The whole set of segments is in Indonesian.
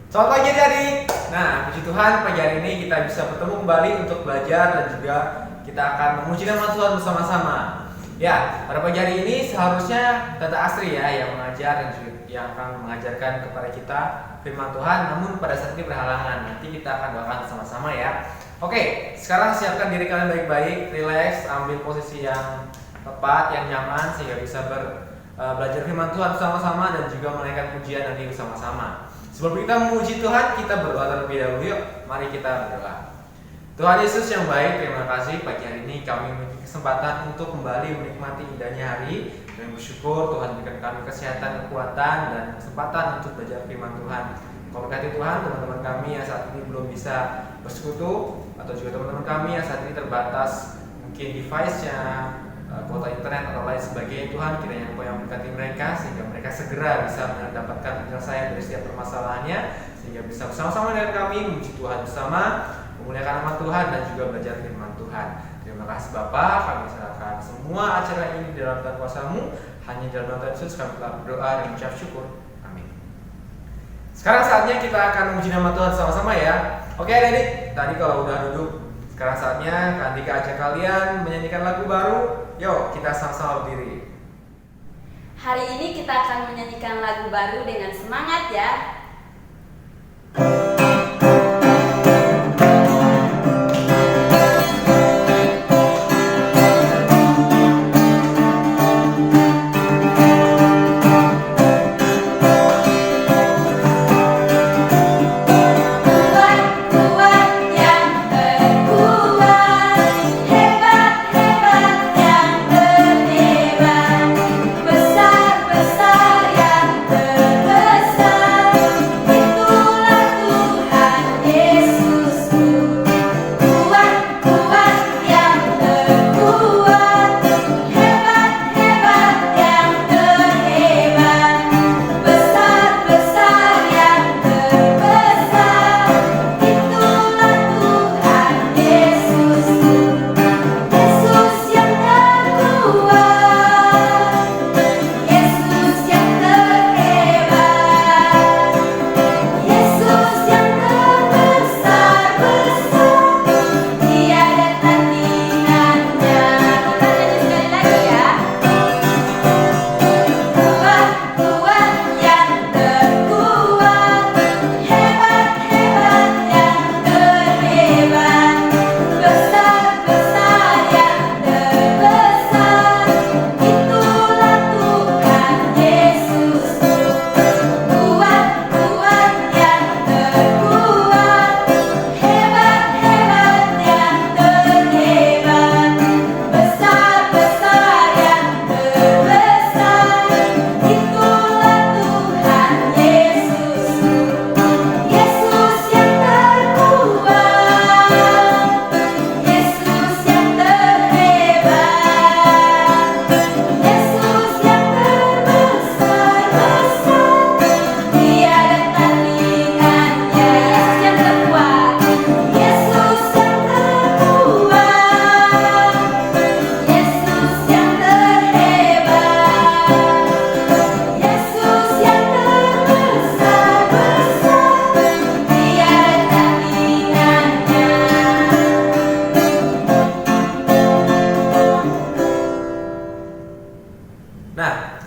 Selamat pagi adik-adik. Nah, puji Tuhan pagi hari ini kita bisa bertemu kembali untuk belajar dan juga kita akan memuji nama Tuhan bersama-sama. Ya, pada pagi hari ini seharusnya Tante Astri ya yang mengajar dan juga yang akan mengajarkan kepada kita firman Tuhan. Namun pada saat ini berhalangan. Nanti kita akan doakan bersama-sama ya. Oke, sekarang siapkan diri kalian baik-baik, relax, ambil posisi yang tepat, yang nyaman sehingga bisa belajar firman Tuhan bersama-sama dan juga menaikkan pujian nanti bersama-sama. Sebelum kita memuji Tuhan, kita berdoa terlebih dahulu yuk. Mari kita berdoa. Tuhan Yesus yang baik, terima kasih pagi hari ini kami memiliki kesempatan untuk kembali menikmati indahnya hari dan bersyukur Tuhan berikan kami kesehatan, kekuatan dan kesempatan untuk belajar firman Tuhan. Kau berkati Tuhan teman-teman kami yang saat ini belum bisa bersekutu atau juga teman-teman kami yang saat ini terbatas mungkin device-nya, kuota internet atau lain sebagainya. Tuhan kiranya Engkau yang memberkati mereka sehingga mereka segera bisa mendapatkan penyelesaian dari setiap permasalahannya sehingga bisa bersama-sama dengan kami memuji Tuhan bersama, memuliakan nama Tuhan dan juga belajar firman Tuhan. Terima kasih Bapa, kami serahkan semua acara ini di dalam Tuhan kuasa-Mu. Hanya di dalam nama Yesus kami telah berdoa dan mengucap syukur. Amin. Sekarang saatnya kita akan memuji nama Tuhan sama-sama ya. Oke adik-adik, tadi kalau udah duduk, sekarang saatnya Kak Andika ajak kalian menyanyikan lagu baru. Yuk kita sama-sama berdiri. Hari ini kita akan menyanyikan lagu baru dengan semangat ya.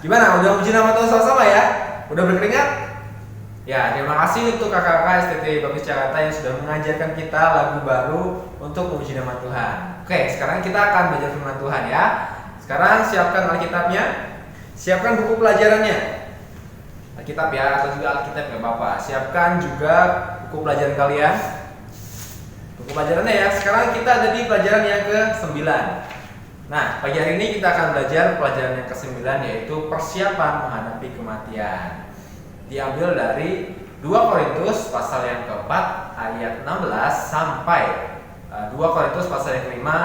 Gimana? Udah puji nama Tuhan sama-sama ya? Udah berkeringat? Ya, terima kasih untuk kakak-kakak STT Baptis Jakarta yang sudah mengajarkan kita lagu baru untuk memuji nama Tuhan. Oke, sekarang kita akan belajar firman Tuhan ya. Sekarang siapkan Alkitabnya, siapkan buku pelajarannya. Alkitab ya, atau juga Alkitab ya Bapak. Siapkan juga buku pelajaran kalian. Buku pelajarannya ya. Sekarang kita ada di pelajaran yang ke-9. Nah, pagi hari ini kita akan belajar pelajaran yang ke-9 yaitu persiapan menghadapi kematian. Diambil dari 2 Korintus pasal yang keempat ayat 16 sampai 2 Korintus pasal yang kelima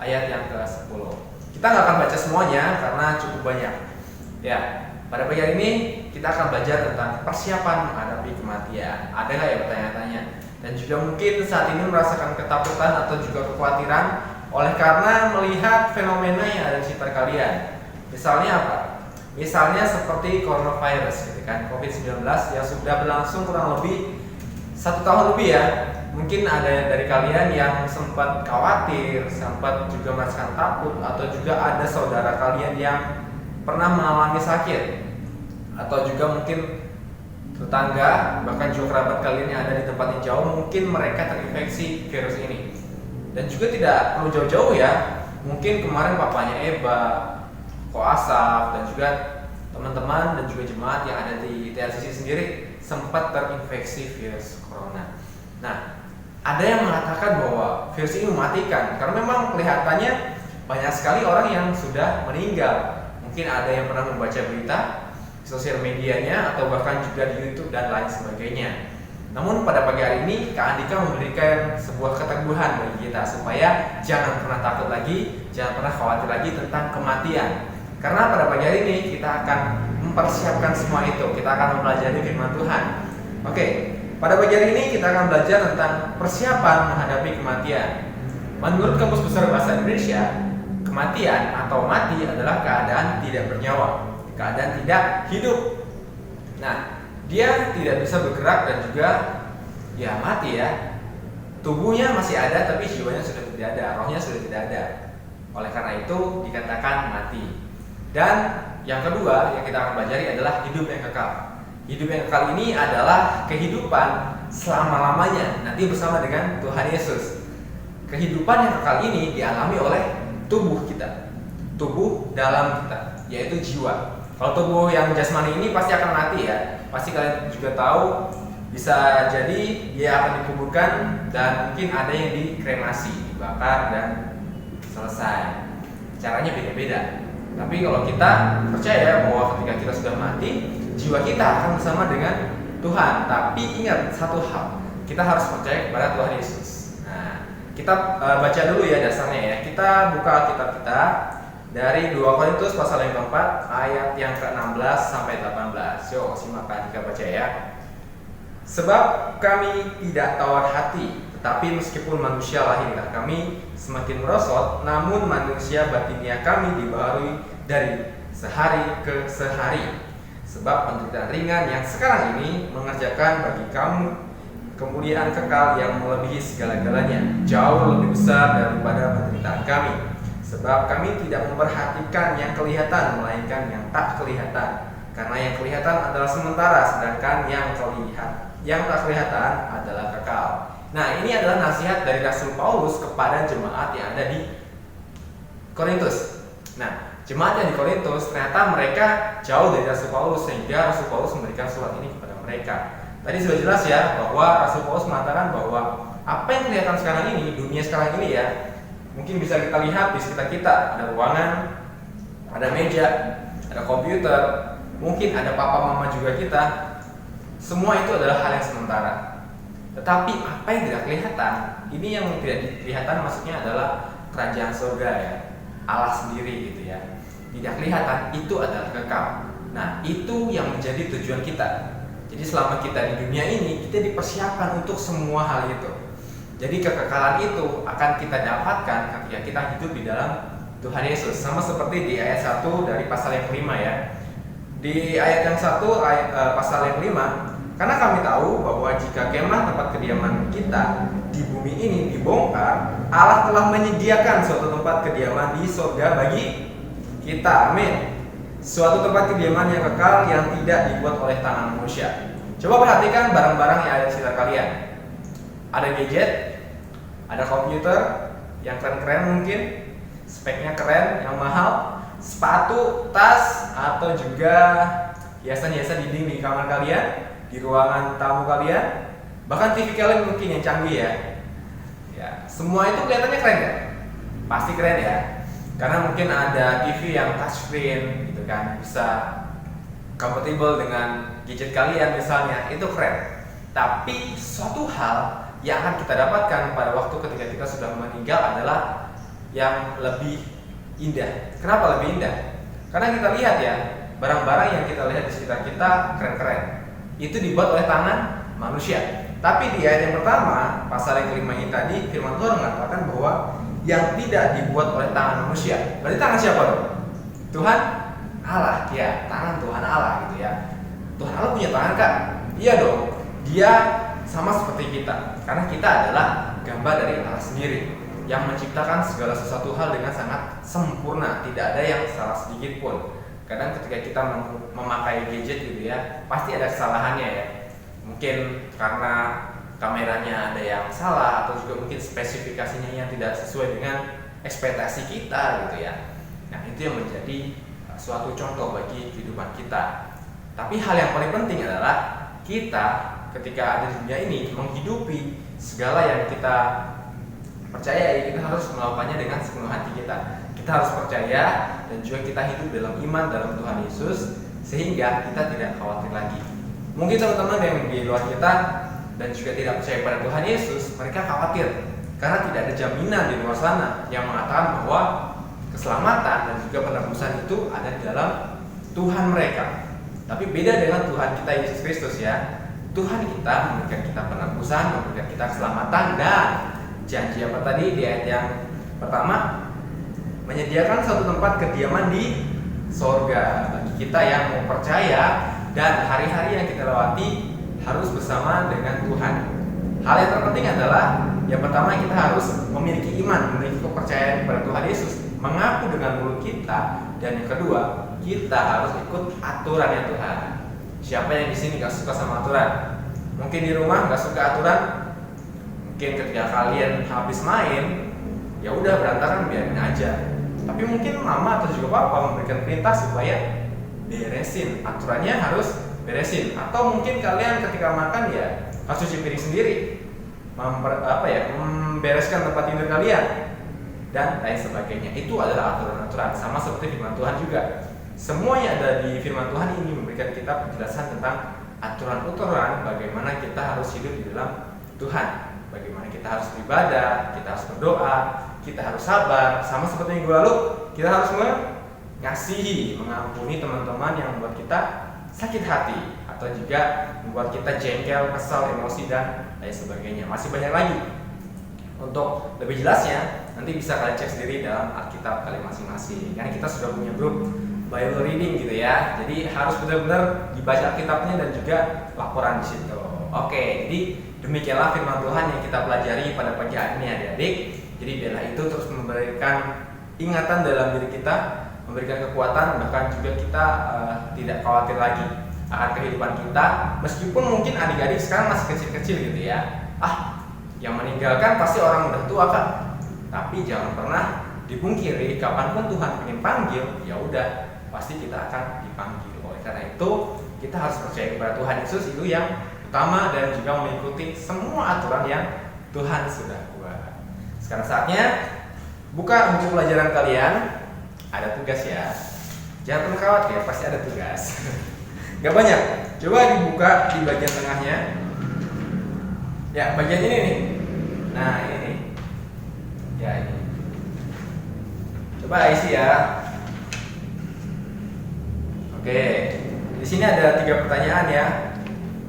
ayat yang ke-10. Kita nggak akan baca semuanya karena cukup banyak. Ya, pada pagi hari ini kita akan belajar tentang persiapan menghadapi kematian. Ada nggak ya pertanyaan-tanya? Dan juga mungkin saat ini merasakan ketakutan atau juga kekhawatiran oleh karena melihat fenomena yang ada di sekitar kalian. Misalnya apa? Misalnya seperti coronavirus gitu kan, COVID-19 yang sudah berlangsung kurang lebih 1 tahun lebih ya. Mungkin ada dari kalian yang sempat khawatir, sempat juga merasakan takut, atau juga ada saudara kalian yang pernah mengalami sakit, atau juga mungkin tetangga, bahkan juga kerabat kalian yang ada di tempat yang jauh, mungkin mereka terinfeksi virus ini. Dan juga tidak perlu jauh-jauh ya, mungkin kemarin papanya Eba, Ko Asaf, dan juga teman-teman dan juga jemaat yang ada di TLCC sendiri sempat terinfeksi virus corona. Nah, ada yang mengatakan bahwa virus ini mematikan karena memang kelihatannya banyak sekali orang yang sudah meninggal. Mungkin ada yang pernah membaca berita di sosial medianya atau bahkan juga di YouTube dan lain sebagainya. Namun pada pagi hari ini Kak Andika memberikan sebuah keteguhan bagi kita supaya jangan pernah takut lagi, jangan pernah khawatir lagi tentang kematian. Karena pada pagi hari ini kita akan mempersiapkan semua itu. Kita akan mempelajari firman Tuhan. Oke, pada pagi hari ini kita akan belajar tentang persiapan menghadapi kematian. Menurut Kamus Besar Bahasa Indonesia, kematian atau mati adalah keadaan tidak bernyawa, keadaan tidak hidup. Nah, dia tidak bisa bergerak dan juga ya mati ya. Tubuhnya masih ada tapi jiwanya sudah tidak ada, rohnya sudah tidak ada. Oleh karena itu dikatakan mati. Dan yang kedua yang kita akan pelajari adalah hidup yang kekal. Hidup yang kekal ini adalah kehidupan selama-lamanya nanti bersama dengan Tuhan Yesus. Kehidupan yang kekal ini dialami oleh tubuh kita, tubuh dalam kita, yaitu jiwa. Kalau tubuh yang jasmani ini pasti akan mati ya. Pasti kalian juga tahu, bisa jadi dia akan dikuburkan dan mungkin ada yang dikremasi, dibakar dan selesai. Caranya beda-beda. Tapi kalau kita percaya bahwa ketika kita sudah mati, jiwa kita akan bersama dengan Tuhan. Tapi ingat satu hal, kita harus percaya kepada Tuhan Yesus. Nah, kita baca dulu ya dasarnya ya. Kita buka kitab kita dari 2 Korintus pasal yang keempat ayat yang ke-16 sampai 18. Yuk simak kita baca ya. Sebab kami tidak tawar hati, tetapi meskipun manusia lahiriah kami semakin merosot, namun manusia batiniah kami dibaharui dari sehari ke sehari. Sebab penderitaan ringan yang sekarang ini mengerjakan bagi kamu kemuliaan kekal yang melebihi segala-galanya, jauh lebih besar daripada penderitaan kami. Sebab kami tidak memperhatikan yang kelihatan, melainkan yang tak kelihatan. Karena yang kelihatan adalah sementara, sedangkan yang tak kelihatan adalah kekal. Nah, ini adalah nasihat dari Rasul Paulus kepada jemaat yang ada di Korintus. Nah, jemaat yang di Korintus ternyata mereka jauh dari Rasul Paulus, sehingga Rasul Paulus memberikan surat ini kepada mereka. Tadi sudah jelas ya bahwa Rasul Paulus mengatakan bahwa apa yang kelihatan sekarang ini, dunia sekarang ini ya, mungkin bisa kita lihat di sekitar kita, ada ruangan, ada meja, ada komputer, mungkin ada papa mama juga kita. Semua itu adalah hal yang sementara. Tetapi apa yang tidak kelihatan, ini yang tidak kelihatan maksudnya adalah kerajaan surga ya, Allah sendiri gitu ya. Tidak kelihatan, itu adalah kekal. Nah, itu yang menjadi tujuan kita. Jadi selama kita di dunia ini, kita dipersiapkan untuk semua hal itu. Jadi kekekalan itu akan kita dapatkan ketika kita hidup di dalam Tuhan Yesus. Sama seperti di ayat 1 dari pasal yang kelima ya. Di ayat yang 1 pasal yang kelima, karena kami tahu bahwa jika kemah tempat kediaman kita di bumi ini dibongkar, Allah telah menyediakan suatu tempat kediaman di surga bagi kita. Amin. Suatu tempat kediaman yang kekal yang tidak dibuat oleh tangan manusia. Coba perhatikan barang-barang yang ada di sekitar kalian. Ada gadget, ada komputer yang keren-keren mungkin, speknya keren, yang mahal, sepatu, tas, atau juga hiasan-hiasan dinding di kamar kalian, di ruangan tamu kalian, bahkan TV kalian mungkin yang canggih ya. Ya, semua itu kelihatannya keren kan? Pasti keren ya. Karena mungkin ada TV yang touchscreen gitu kan, bisa compatible dengan gadget kalian misalnya, itu keren. Tapi suatu hal yang akan kita dapatkan pada waktu ketika kita sudah meninggal adalah yang lebih indah. Kenapa lebih indah? Karena kita lihat ya, barang-barang yang kita lihat di sekitar kita keren-keren. Itu dibuat oleh tangan manusia. Tapi di ayat yang pertama, pasal yang kelima ini tadi, firman Tuhan mengatakan bahwa yang tidak dibuat oleh tangan manusia. Berarti tangan siapa dong? Tuhan Allah, ya, tangan Tuhan Allah gitu ya. Tuhan Allah punya tangan kan? Iya dong. Dia sama seperti kita, karena kita adalah gambar dari Allah sendiri yang menciptakan segala sesuatu hal dengan sangat sempurna, tidak ada yang salah sedikit pun. Kadang ketika kita memakai gadget gitu ya, pasti ada kesalahannya ya. Mungkin karena kameranya ada yang salah, atau juga mungkin spesifikasinya yang tidak sesuai dengan ekspektasi kita gitu ya. Nah, itu yang menjadi suatu contoh bagi kehidupan kita. Tapi hal yang paling penting adalah kita ketika ada di dunia ini menghidupi segala yang kita percaya, kita harus melakukannya dengan sepenuh hati kita. Kita harus percaya dan juga kita hidup dalam iman dalam Tuhan Yesus sehingga kita tidak khawatir lagi. Mungkin teman-teman yang di luar kita dan juga tidak percaya pada Tuhan Yesus, mereka khawatir karena tidak ada jaminan di luar sana yang mengatakan bahwa keselamatan dan juga penebusan itu ada di dalam Tuhan mereka. Tapi beda dengan Tuhan kita Yesus Kristus ya. Tuhan kita memberikan kita penebusan, memberikan kita keselamatan, dan janji apa tadi di ayat yang pertama, menyediakan suatu tempat kediaman di sorga bagi kita yang mau percaya dan hari-hari yang kita lewati harus bersama dengan Tuhan. Hal yang terpenting adalah yang pertama, kita harus memiliki iman, memiliki kepercayaan kepada Tuhan Yesus, mengaku dengan mulut kita, dan yang kedua, kita harus ikut aturannya Tuhan. Siapa yang di sini gak suka sama aturan? Mungkin di rumah gak suka aturan, mungkin ketika kalian habis main, ya udah berantakan biarin aja. Tapi mungkin mama atau juga papa memberikan perintah supaya beresin, aturannya harus beresin. Atau mungkin kalian ketika makan ya harus cuci piring sendiri, membereskan tempat tidur kalian dan lain sebagainya. Itu adalah aturan-aturan, sama seperti firman Tuhan juga. Semua yang ada di firman Tuhan ini memberikan kita penjelasan tentang aturan-aturan bagaimana kita harus hidup di dalam Tuhan, bagaimana kita harus beribadah, kita harus berdoa, kita harus sabar. Sama seperti minggu lalu, kita harus mengasihi, mengampuni teman-teman yang membuat kita sakit hati atau juga membuat kita jengkel, kesal, emosi, dan lain sebagainya. Masih banyak lagi. Untuk lebih jelasnya, nanti bisa kalian cek sendiri dalam Alkitab kalian masing-masing. Karena kita sudah punya grup Bible reading gitu ya. Jadi harus benar-benar dibaca Alkitabnya dan juga laporan di situ. Oke, jadi demikianlah firman Tuhan yang kita pelajari pada pagi hari ini adik-adik. Jadi biarlah itu terus memberikan ingatan dalam diri kita, memberikan kekuatan, bahkan juga kita tidak khawatir lagi akan kehidupan kita. Meskipun mungkin adik-adik sekarang masih kecil-kecil gitu ya. Yang meninggalkan pasti orang udah tua kan. Tapi jangan pernah dipungkiri, kapanpun Tuhan ingin panggil, ya udah pasti kita akan dipanggil. Oleh karena itu kita harus percaya kepada Tuhan Yesus, itu yang utama, dan juga mengikuti semua aturan yang Tuhan sudah buat. Sekarang saatnya buka buku pelajaran kalian. Ada tugas ya. Jangan pernah khawatir, pasti ada tugas. Gak banyak. Coba dibuka di bagian tengahnya. Ya, bagian ini nih. Nah, ini nih. Ya, ini. Coba isi ya. Oke. Di sini ada 3 pertanyaan ya.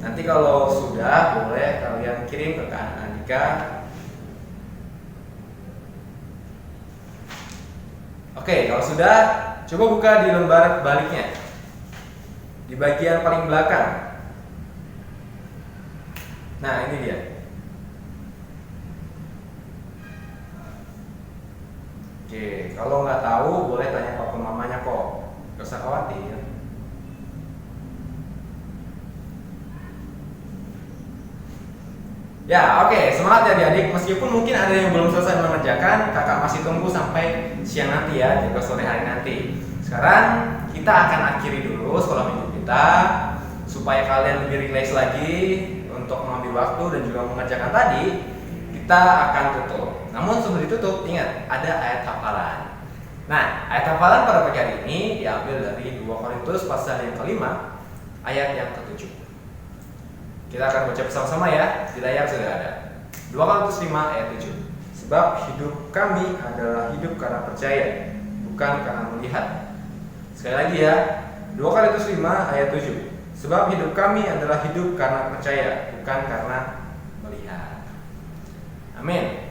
Nanti kalau sudah boleh kalian kirim ke Kak Andika. Oke, kalau sudah, coba buka di lembar baliknya. Di bagian paling belakang. Nah, ini dia. Oke, kalau nggak tahu boleh tanya papa mamanya kok. Gak usah khawatir. Ya, oke, semangat ya adik-adik. Meskipun mungkin ada yang belum selesai mengerjakan, kakak masih tunggu sampai siang nanti ya, juga sore hari nanti. Sekarang kita akan akhiri dulu sekolah minggu kita, supaya kalian lebih rileks lagi untuk mengambil waktu dan juga mengerjakan tadi. Kita akan tutup. Namun sebelum ditutup, ingat ada ayat hafalan. Nah, ayat hafalan pada pagi hari ini diambil dari 2 Korintus pasal yang ke-5 ayat yang ke-7. Kita akan baca bersama-sama ya, di layar sudah ada. 2 Korintus 5 ayat 7. Sebab hidup kami adalah hidup karena percaya, bukan karena melihat. Sekali lagi ya, 2 Korintus 5 ayat 7. Sebab hidup kami adalah hidup karena percaya, bukan karena melihat. Amin.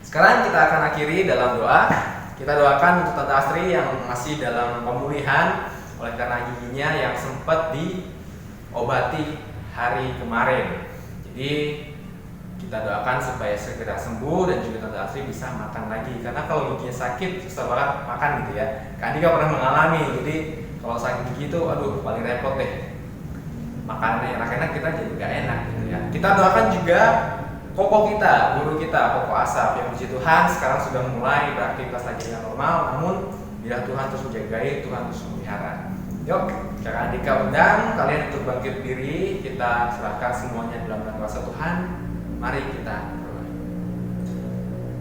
Sekarang kita akan akhiri dalam doa. Kita doakan untuk Tante Astri yang masih dalam pemulihan, oleh karena giginya yang sempat diobati hari kemarin. Jadi kita doakan supaya segera sembuh dan juga Tante Asri bisa makan lagi, karena kalau giginya sakit susah banget makan gitu ya. Kak Andika pernah mengalami, jadi kalau sakit gigi itu aduh paling repot deh, makanan yang enak-enak kita jadi gak enak gitu ya. Kita doakan juga koko kita, guru kita, Koko Asaf, yang puji Tuhan sekarang sudah mulai beraktivitas lagi dengan normal, namun bila Tuhan terus menjagai, Tuhan terus memelihara. Yuk, Kakak Andika undang kalian untuk bangkit diri, kita serahkan semuanya dalam kuasa Tuhan. Mari kita berdoa.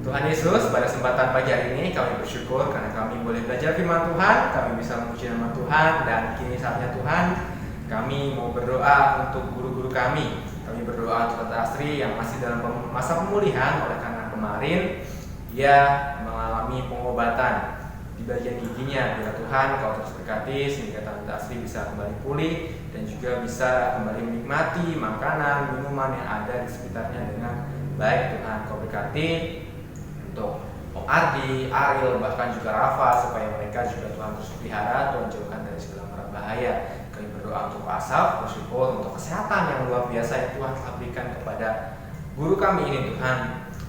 Tuhan Yesus, pada kesempatan pagi hari ini kami bersyukur karena kami boleh belajar firman Tuhan, kami bisa memuji nama Tuhan, dan kini saatnya Tuhan kami mau berdoa untuk guru-guru kami. Kami berdoa untuk Tante Asri yang masih dalam masa pemulihan oleh karena kemarin dia mengalami pengobatan di bagian giginya. Bila Tuhan Kau terus berkati sehingga Tante Asri bisa kembali pulih dan juga bisa kembali menikmati makanan, minuman yang ada di sekitarnya dengan baik. Tuhan Kau berkati untuk Om Ardi, Ariel, bahkan juga Rafa, supaya mereka juga Tuhan terus pelihara, Tuhan jauhkan dari segala mara bahaya. Kami berdoa untuk Asaf, bersyukur untuk kesehatan yang luar biasa yang Tuhan telah berikan kepada guru kami ini Tuhan,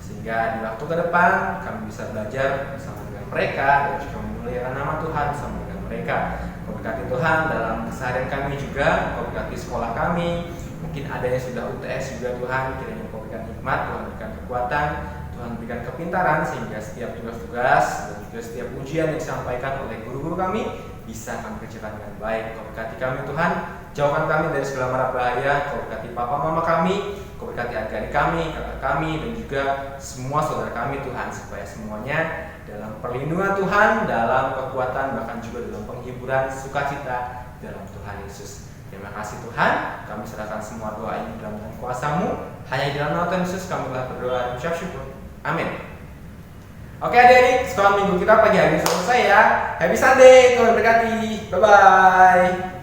sehingga di waktu ke depan kami bisa belajar bersama dengan mereka dan juga memuliakan nama Tuhan bersama dengan mereka. Kau berkati Tuhan dalam keseharian kami juga, Kau berkati sekolah kami, mungkin ada yang sudah UTS juga Tuhan, kiranya Kau berikan hikmat, Tuhan berikan kekuatan, Tuhan berikan kepintaran sehingga setiap tugas-tugas dan juga setiap ujian yang disampaikan oleh guru-guru kami bisa kami kerjakan dengan baik. Kau berkati kami Tuhan, jauhkan kami dari segala mara bahaya. Kau berkati papa mama kami, Kau berkati adik-adik kami, kakak kami, dan juga semua saudara kami Tuhan, supaya semuanya dalam perlindungan Tuhan, dalam kekuatan, bahkan juga dalam penghiburan, sukacita dalam Tuhan Yesus. Terima kasih Tuhan, kami serahkan semua doa ini dalam kuasa-Mu. Hanya di dalam nama Tuhan Yesus kami telah berdoa dan mengucap syukur. Amin. Oke adik-adik, sekolah minggu kita pagi hari ini selesai ya. Happy Sunday, Tuhan berkati. Bye-bye.